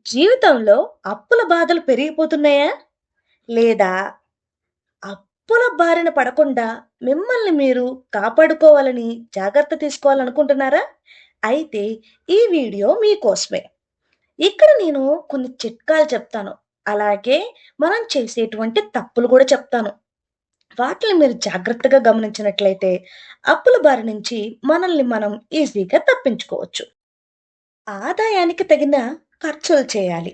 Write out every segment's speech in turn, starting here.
జీవితంలో అప్పుల బాధలు పెరిగిపోతున్నాయా? లేదా అప్పుల బారిన పడకుండా మిమ్మల్ని మీరు కాపాడుకోవాలని జాగ్రత్త తీసుకోవాలనుకుంటున్నారా? అయితే ఈ వీడియో మీకోసమే. ఇక్కడ నేను కొన్ని చిట్కాలు చెప్తాను. అలాగే మనం చేసేటువంటి తప్పులు కూడా చెప్తాను. వాటిని మీరు జాగ్రత్తగా గమనించినట్లయితే అప్పుల బారి నుంచి మనల్ని మనం ఈజీగా తప్పించుకోవచ్చు. ఆదాయానికి తగిన ఖర్చులు చేయాలి.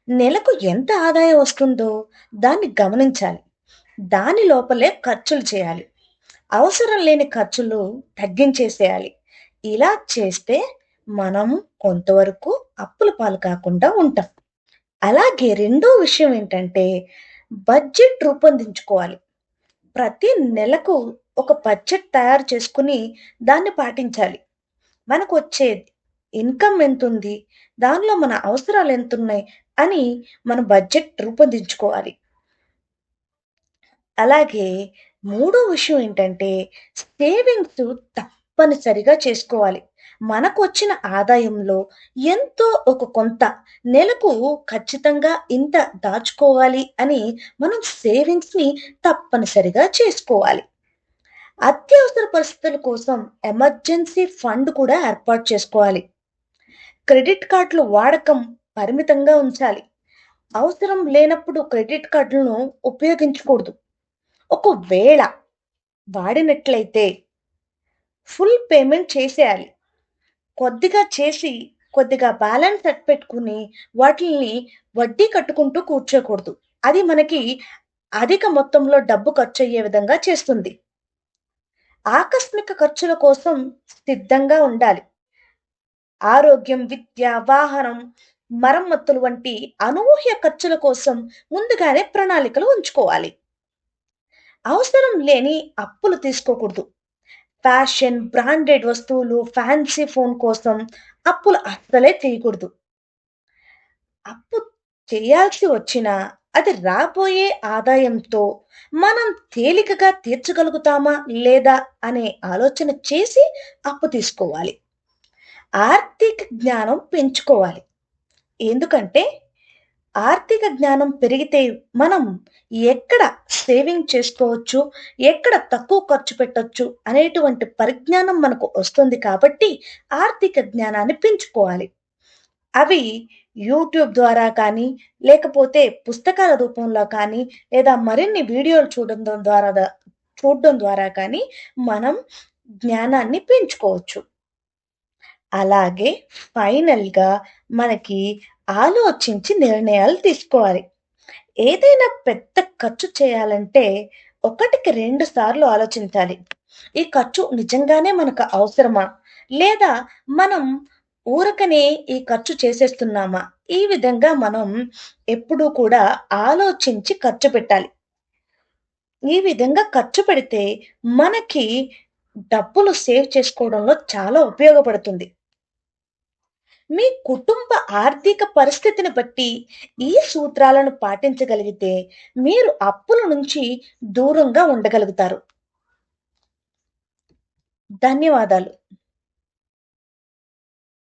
నెలకు ఎంత ఆదాయం వస్తుందో దాన్ని గమనించాలి. దాని లోపలే ఖర్చులు చేయాలి. అవసరం లేని ఖర్చులు తగ్గించేసేయాలి. ఇలా చేస్తే మనం కొంతవరకు అప్పుల పాలు కాకుండా ఉంటాం. అలాగే రెండో విషయం ఏంటంటే బడ్జెట్ రూపొందించుకోవాలి. ప్రతి నెలకు ఒక బడ్జెట్ తయారు చేసుకుని దాన్ని పాటించాలి. మనకొచ్చే ఇన్‌కమ్ ఎంతుంది? దానిలో మన అవసరాలు ఎంతున్నయి? అని మన బడ్జెట్ రూపొందించుకోవాలి. అలాగే మూడో విషయం ఏంటంటే సేవింగ్స్ తప్పనిసరిగా చేసుకోవాలి. మనకొచ్చిన ఆదాయంలో ఎంతో ఒక కొంత నెలకు ఖచ్చితంగా ఇంత దాచుకోవాలి అని మనం సేవింగ్స్‌ని తప్పనిసరిగా చేసుకోవాలి. అత్యవసర పరిస్థితుల కోసం ఎమర్జెన్సీ ఫండ్ కూడా ఏర్పాటు చేసుకోవాలి. క్రెడిట్ కార్డుల వాడకం పరిమితంగా ఉంచాలి. అవసరం లేనప్పుడు క్రెడిట్ కార్డులను ఉపయోగించకూడదు. ఒకవేళ వాడినట్లయితే ఫుల్ పేమెంట్ చేసేయాలి. కొద్దిగా చేసి, కొద్దిగా బ్యాలెన్స్ పెట్టుకుని వాటిల్ని వడ్డీ కట్టుకుంటూ కూర్చోకూడదు. అది మనకి అధిక మొత్తంలో డబ్బు ఖర్చయ్యే విధంగా చేస్తుంది. ఆకస్మిక ఖర్చుల కోసం సిద్ధంగా ఉండాలి. ఆరోగ్యం, విద్య, వాహనం, మరమ్మతులు వంటి అనూహ్య ఖర్చుల కోసం ముందుగానే ప్రణాళికలు ఉంచుకోవాలి. అవసరం లేని అప్పులు తీసుకోకూడదు. ఫ్యాషన్, బ్రాండెడ్ వస్తువులు, ఫ్యాన్సీ ఫోన్ కోసం అప్పులు అస్సలే చేయకూడదు. అప్పు చేయాల్సి వచ్చినా అది రాబోయే ఆదాయంతో మనం తేలికగా తీర్చగలుగుతామా లేదా అనే ఆలోచన చేసి అప్పు తీసుకోవాలి. ఆర్థిక జ్ఞానం పెంచుకోవాలి. ఎందుకంటే ఆర్థిక జ్ఞానం పెరిగితే మనం ఎక్కడ సేవింగ్ చేసుకోవచ్చు, ఎక్కడ తక్కువ ఖర్చు పెట్టొచ్చు అనేటువంటి పరిజ్ఞానం మనకు వస్తుంది కాబట్టి ఆర్థిక జ్ఞానాన్ని పెంచుకోవాలి. అవి యూట్యూబ్ ద్వారా కానీ, లేకపోతే పుస్తకాల రూపంలో కానీ, లేదా మరిన్ని వీడియోలు చూడడం ద్వారా కానీ మనం జ్ఞానాన్ని పెంచుకోవచ్చు. అలాగే ఫైనల్‌గా మనకి ఆలోచించి నిర్ణయాలు తీసుకోవాలి. ఏదైనా పెద్ద ఖర్చు చేయాలంటే ఒకటికి 2 సార్లు ఆలోచించాలి. ఈ ఖర్చు నిజంగానే మనకు అవసరమా? లేదా మనం ఊరకనే ఈ ఖర్చు చేసేస్తున్నామా? ఈ విధంగా మనం ఎప్పుడూ కూడా ఆలోచించి ఖర్చు పెట్టాలి. ఈ విధంగా ఖర్చు పెడితే మనకి డబ్బులు సేవ్ చేసుకోవడంలో చాలా ఉపయోగపడుతుంది. మీ కుటుంబ ఆర్థిక పరిస్థితిని బట్టి ఈ సూత్రాలను పాటించగలిగితే మీరు అప్పుల నుంచి దూరంగా ఉండగలుగుతారు. ధన్యవాదాలు.